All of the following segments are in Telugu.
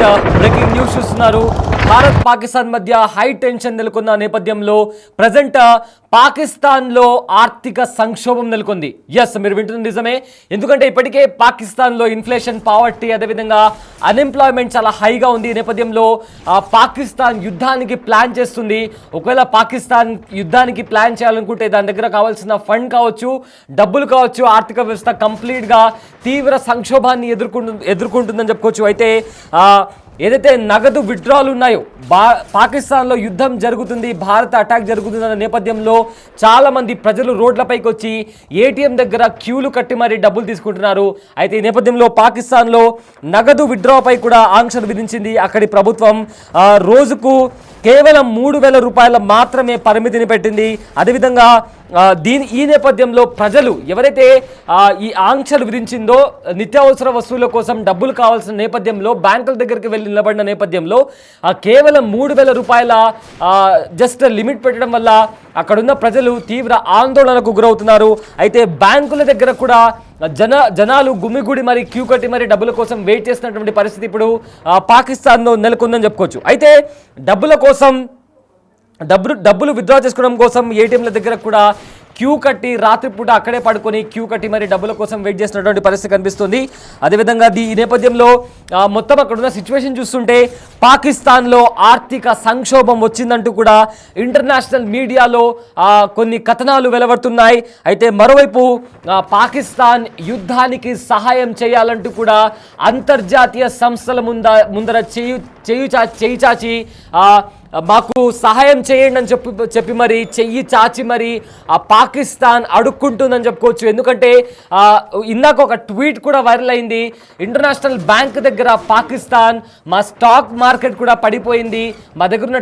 రైట్, బ్రేకింగ్ న్యూస్ చూస్తున్నారు. భారత్ పాకిస్తాన్ మధ్య హై టెన్షన్ నెలకొన్న నేపథ్యంలో ప్రజెంట్ పాకిస్తాన్లో ఆర్థిక సంక్షోభం నెలకొంది. ఎస్, మీరు వింటున్న నిజమే. ఎందుకంటే ఇప్పటికే పాకిస్తాన్లో ఇన్ఫ్లేషన్, పావర్టీ, అదేవిధంగా అన్ఎంప్లాయ్మెంట్ చాలా హైగా ఉంది. ఈ నేపథ్యంలో పాకిస్తాన్ యుద్ధానికి ప్లాన్ చేస్తుంది. ఒకవేళ పాకిస్తాన్ యుద్ధానికి ప్లాన్ చేయాలనుకుంటే దాని దగ్గర కావాల్సిన ఫండ్ కావచ్చు, డబ్బులు కావచ్చు, ఆర్థిక వ్యవస్థ కంప్లీట్గా తీవ్ర సంక్షోభాన్ని ఎదుర్కొంటుందని చెప్పుకోవచ్చు. అయితే ఏదైతే నగదు విత్డ్రాలు ఉన్నాయో, పాకిస్తాన్లో యుద్ధం జరుగుతుంది, భారత అటాక్ జరుగుతుందన్న నేపథ్యంలో చాలామంది ప్రజలు రోడ్లపైకి వచ్చి ఏటీఎం దగ్గర క్యూలు కట్టి మరీ డబ్బులు తీసుకుంటున్నారు. అయితే ఈ నేపథ్యంలో పాకిస్తాన్లో నగదు విత్డ్రాపై కూడా ఆంక్షలు విధించింది అక్కడి ప్రభుత్వం. రోజుకు కేవలం 3,000 రూపాయల మాత్రమే పరిమితిని పెట్టింది. అదేవిధంగా ఈ నేపథ్యంలో ప్రజలు ఎవరైతే ఈ ఆంక్షలు విధించిందో నిత్యావసర వస్తువుల కోసం డబ్బులు కావాల్సిన నేపథ్యంలో బ్యాంకుల దగ్గరికి వెళ్ళి నిలబడిన నేపథ్యంలో కేవలం 3,000 రూపాయల జస్ట్ లిమిట్ పెట్టడం వల్ల అక్కడున్న ప్రజలు తీవ్ర ఆందోళనకు గురవుతున్నారు. అయితే బ్యాంకుల దగ్గర కూడా జనాలు గుమిగూడి మరి క్యూ కట్టి మరి డబ్బుల కోసం వెయిట్ చేస్తున్నటువంటి పరిస్థితి ఇప్పుడు పాకిస్తాన్లో నెలకొందని చెప్పుకోవచ్చు. అయితే డబ్బులు విత్డ్రా చేసుకోవడం కోసం ఏటీఎంల దగ్గర కూడా క్యూ కట్టి రాత్రిపూట అక్కడే పడుకొని క్యూ కట్టి మరి డబ్బుల కోసం వెయిట్ చేస్తున్నటువంటి పరిస్థితి కనిపిస్తుంది. అదేవిధంగా ఈ నేపథ్యంలో మొత్తం అక్కడున్న సిచ్యువేషన్ చూస్తుంటే పాకిస్తాన్లో ఆర్థిక సంక్షోభం వచ్చిందంటూ కూడా ఇంటర్నేషనల్ మీడియాలో కొన్ని కథనాలు వెలువడుతున్నాయి. అయితే మరోవైపు పాకిస్తాన్ యుద్ధానికి సహాయం చేయాలంటూ కూడా అంతర్జాతీయ సంస్థల ముందర చేయి చాచి మాకు సహాయం చేయండి అని చెప్పి మరి చెయ్యి చాచి మరి పాకిస్తాన్ అడుక్కుంటుందని చెప్పుకోవచ్చు. ఎందుకంటే ఇందాక ఒక ట్వీట్ కూడా వైరల్ అయింది. ఇంటర్నేషనల్ బ్యాంక్ దగ్గర పాకిస్తాన్, మా స్టాక్ మార్కెట్ కూడా పడిపోయింది, మా దగ్గర ఉన్న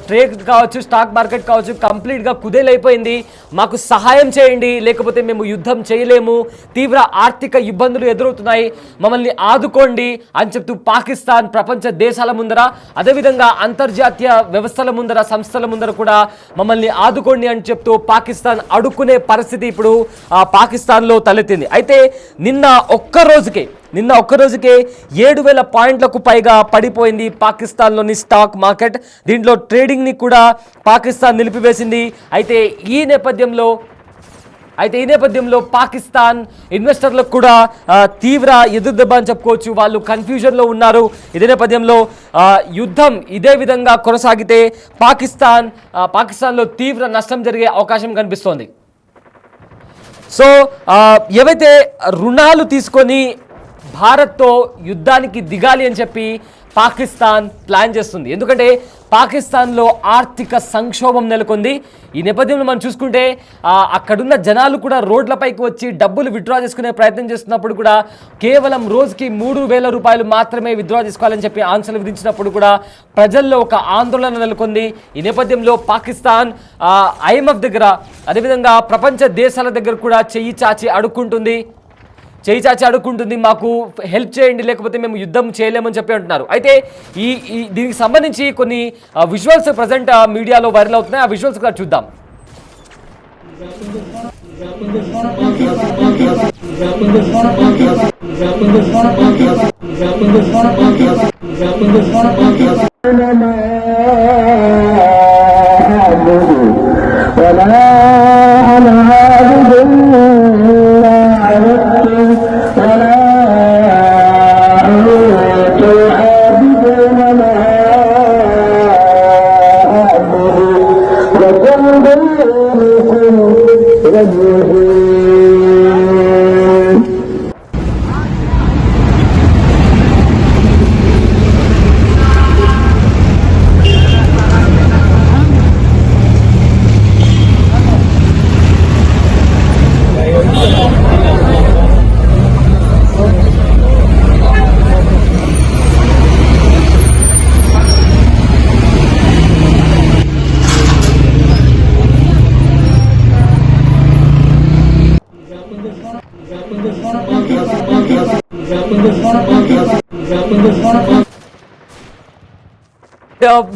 ట్రేడ్ కావచ్చు, స్టాక్ మార్కెట్ కావచ్చు, కంప్లీట్గా కుదేలైపోయింది, మాకు సహాయం చేయండి, లేకపోతే మేము యుద్ధం చేయలేము, తీవ్ర ఆర్థిక ఇబ్బందులు ఎదురవుతున్నాయి, మమ్మల్ని ఆదుకోండి అని చెప్తూ పాకిస్తాన్ ప్రపంచ దేశాల ముందర, అదేవిధంగా అంతర్జాతీయ వ్యవస్థల ముందర, సంస్థల ముందర కూడా మమ్మల్ని ఆదుకోండి అని చెప్తూ పాకిస్తాన్ అడుక్కునే పరిస్థితి ఇప్పుడు పాకిస్తాన్లో తలెత్తింది. అయితే నిన్న ఒక్క రోజుకే 7,000 పాయింట్లకు పైగా పడిపోయింది పాకిస్తాన్లోని స్టాక్ మార్కెట్. దీంట్లో ట్రేడింగ్ని కూడా పాకిస్తాన్ నిలిపివేసింది. అయితే ఈ నేపథ్యంలో పాకిస్తాన్ ఇన్వెస్టర్లకు కూడా తీవ్ర ఎదురుదెబ్బ అని చెప్పుకోవచ్చు. వాళ్ళు కన్ఫ్యూజన్లో ఉన్నారు. ఇదే నేపథ్యంలో యుద్ధం ఇదే విధంగా కొనసాగితే పాకిస్తాన్లో తీవ్ర నష్టం జరిగే అవకాశం కనిపిస్తోంది. సో ఏవైతే రుణాలు తీసుకొని భారత్తో యుద్ధానికి దిగాలి అని చెప్పి పాకిస్తాన్ ప్లాన్ చేస్తుంది. ఎందుకంటే పాకిస్తాన్లో ఆర్థిక సంక్షోభం నెలకొంది. ఈ నేపథ్యంలో మనం చూసుకుంటే అక్కడున్న జనాలు కూడా రోడ్లపైకి వచ్చి డబ్బులు విత్డ్రా చేసుకునే ప్రయత్నం చేస్తున్నప్పుడు కూడా కేవలం రోజుకి 3,000 రూపాయలు మాత్రమే విత్డ్రా చేసుకోవాలని చెప్పి ఆంక్షలు విధించినప్పుడు కూడా ప్రజల్లో ఒక ఆందోళన నెలకొంది. ఈ నేపథ్యంలో పాకిస్తాన్ IMF దగ్గర, అదేవిధంగా ప్రపంచ దేశాల దగ్గర కూడా చేయి చాచి అడుక్కుంటుంది, మాకు హెల్ప్ చేయండి, లేకపోతే మేము యుద్ధం చేయలేమని చెప్పి అంటున్నారు. అయితే దీనికి సంబంధించి కొన్ని విజువల్స్ ప్రజెంట్ మీడియాలో వైరల్ అవుతున్నాయి. ఆ విజువల్స్ కూడా చూద్దాం.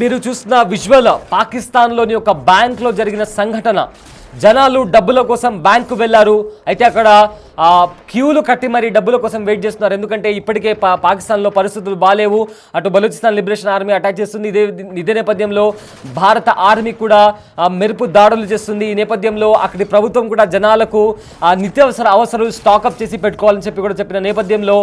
మీరు చూస్తున్న విజువల్ పాకిస్తాన్లోని ఒక బ్యాంక్లో జరిగిన సంఘటన. జనాలు డబ్బుల కోసం బ్యాంకు వెళ్లారు. అయితే అక్కడ క్యూలు కట్టి మరి డబ్బుల కోసం వెయిట్ చేస్తున్నారు. ఎందుకంటే ఇప్పటికే పాకిస్తాన్లో పరిస్థితులు బాలేవు. అటు బలూచిస్తాన్ లిబరేషన్ ఆర్మీ అటాక్ చేస్తుంది. ఇదే నేపథ్యంలో భారత ఆర్మీ కూడా మెరుపు దాడులు చేస్తుంది. ఈ నేపథ్యంలో అక్కడి ప్రభుత్వం కూడా జనాలకు నిత్యావసర అవసరాలు స్టాకప్ చేసి పెట్టుకోవాలని చెప్పి కూడా చెప్పిన నేపథ్యంలో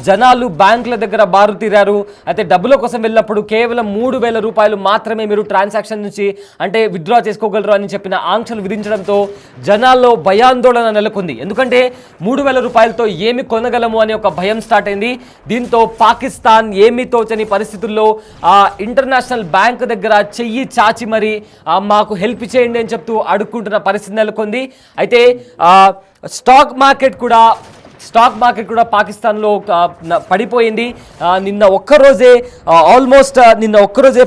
జనాలు బ్యాంకుల దగ్గర బారు తీరారు. అయితే డబ్బుల కోసం వెళ్ళినప్పుడు కేవలం 3,000 రూపాయలు మాత్రమే మీరు ట్రాన్సాక్షన్ నుంచి అంటే విత్డ్రా చేసుకోగలరు అని చెప్పిన ఆంక్షలు విధించడంతో జనాల్లో భయాందోళన నెలకొంది. ఎందుకంటే 3,000 రూపాయలతో ఏమి కొనగలము అనే ఒక భయం స్టార్ట్ అయింది. దీంతో పాకిస్తాన్ ఏమీ తోచని పరిస్థితుల్లో ఇంటర్నేషనల్ బ్యాంక్ దగ్గర చెయ్యి చాచి మరి మాకు హెల్ప్ చేయండి అని చెప్తూ అడుక్కుంటున్న పరిస్థితి నెలకొంది. అయితే స్టాక్ మార్కెట్ కూడా పాకిస్తాన్లో పడిపోయింది. నిన్న ఒక్కరోజే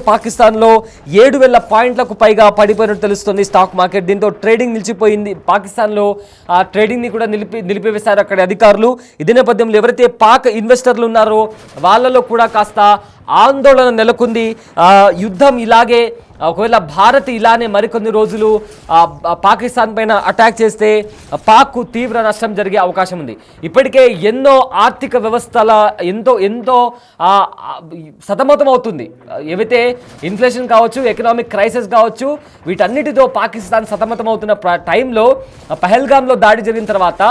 పాకిస్తాన్లో 7,000 పాయింట్లకు పైగా పడిపోయినట్టు తెలుస్తుంది స్టాక్ మార్కెట్. దీంతో ట్రేడింగ్ నిలిచిపోయింది. పాకిస్తాన్లో ట్రేడింగ్ని కూడా నిలిపివేశారు అక్కడి అధికారులు. ఇదే నేపథ్యంలో ఎవరైతే పాక్ ఇన్వెస్టర్లు ఉన్నారో వాళ్ళలో కూడా కాస్త ఆందోళన నెలకొంది. యుద్ధం ఇలాగే ఒకవేళ భారత్ ఇలానే మరికొన్ని రోజులు పాకిస్తాన్ పైన అటాక్ చేస్తే పాక్కు తీవ్ర నష్టం జరిగే అవకాశం ఉంది. ఇప్పటికే ఎన్నో ఆర్థిక వ్యవస్థల ఎంతో సతమతం అవుతుంది. ఏవైతే ఇన్ఫ్లేషన్ కావచ్చు, ఎకనామిక్ క్రైసిస్ కావచ్చు, వీటన్నిటితో పాకిస్తాన్ సతమతం అవుతున్న టైంలో పహల్గామ్లో దాడి జరిగిన తర్వాత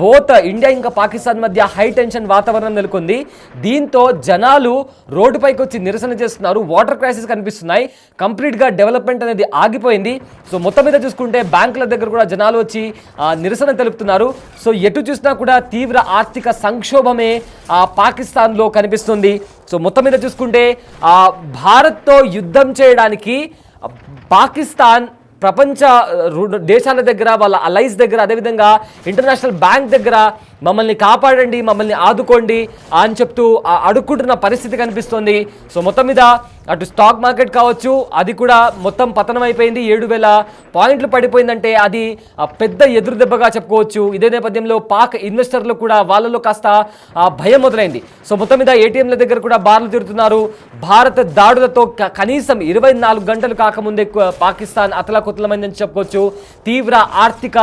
బోత్ ఇండియా ఇంకా పాకిస్తాన్ మధ్య హై టెన్షన్ వాతావరణం నెలకొంది. దీంతో జనాలు రోడ్డుపైకి వచ్చి నిరసన చేస్తున్నారు. వాటర్ క్రైసిస్ కనిపిస్తున్నాయి. కంప్లీట్గా డెవలప్మెంట్ అనేది ఆగిపోయింది. సో మొత్తం మీద చూసుకుంటే బ్యాంకుల దగ్గర కూడా జనాలు వచ్చి నిరసన తెలుపుతున్నారు. సో ఎటు చూసినా కూడా తీవ్ర ఆర్థిక సంక్షోభమే పాకిస్తాన్లో కనిపిస్తుంది. సో మొత్తం మీద చూసుకుంటే భారత్తో యుద్ధం చేయడానికి పాకిస్తాన్ ప్రపంచ దేశాల దగ్గర, వాళ్ళ అలైస్ దగ్గర, అదేవిధంగా ఇంటర్నేషనల్ బ్యాంక్ దగ్గర మమ్మల్ని కాపాడండి, మమ్మల్ని ఆదుకోండి అని చెప్తూ అడుక్కుంటున్న పరిస్థితి కనిపిస్తోంది. సో మొత్తం మీద అటు స్టాక్ మార్కెట్ కావచ్చు, అది కూడా మొత్తం పతనం అయిపోయింది. 7,000 పాయింట్లు పడిపోయిందంటే అది పెద్ద ఎదురు దెబ్బగా చెప్పుకోవచ్చు. ఇదే నేపథ్యంలో పాక్ ఇన్వెస్టర్లు కూడా వాళ్ళలో కాస్త భయం మొదలైంది. సో మొత్తం మీద ఏటీఎంల దగ్గర కూడా బార్లు తిరుగుతున్నారు. భారత దాడులతో కనీసం 24 గంటలు కాకముందే పాకిస్తాన్ అతలాకుతలమైందని చెప్పుకోవచ్చు. తీవ్ర ఆర్థిక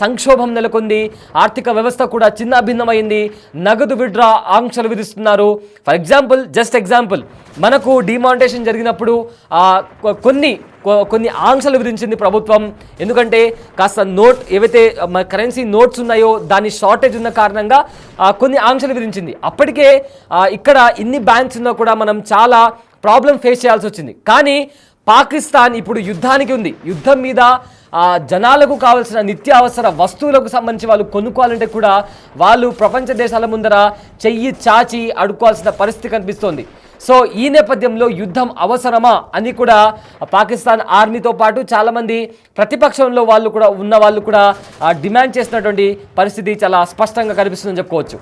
సంక్షోభం నెలకొంది. ఆర్థిక వ్యవస్థ కూడా చిన్నాభిన్నమైంది. నగదు విడ్రా ఆంక్షలు విధిస్తున్నారు. ఫర్ ఎగ్జాంపుల్ మనకు డిమానిటేషన్ జరిగినప్పుడు కొన్ని ఆంక్షలు విధించింది ప్రభుత్వం. ఎందుకంటే కాస్త ఏవైతే కరెన్సీ నోట్స్ ఉన్నాయో దాని షార్టేజ్ ఉన్న కారణంగా కొన్ని ఆంక్షలు విధించింది. అప్పటికే ఇక్కడ ఇన్ని బ్యాంక్స్ ఉన్నా కూడా మనం చాలా ప్రాబ్లం ఫేస్ చేయాల్సి వచ్చింది. కానీ పాకిస్తాన్ ఇప్పుడు యుద్ధానికి ఉంది. యుద్ధం మీద జనాలకు కావాల్సిన నిత్యావసర వస్తువులకు సంబంధించి వాళ్ళు కొనుక్కోవాలంటే కూడా వాళ్ళు ప్రపంచ దేశాల ముందర చెయ్యి చాచి అడుక్కోవాల్సిన పరిస్థితి కనిపిస్తోంది. సో ఈ నేపథ్యంలో యుద్ధం అవసరమా అని కూడా పాకిస్తాన్ ఆర్మీతో పాటు చాలామంది ప్రతిపక్షంలో ఉన్న వాళ్ళు కూడా డిమాండ్ చేసినటువంటి పరిస్థితి చాలా స్పష్టంగా కనిపిస్తుందని చెప్పుకోవచ్చు.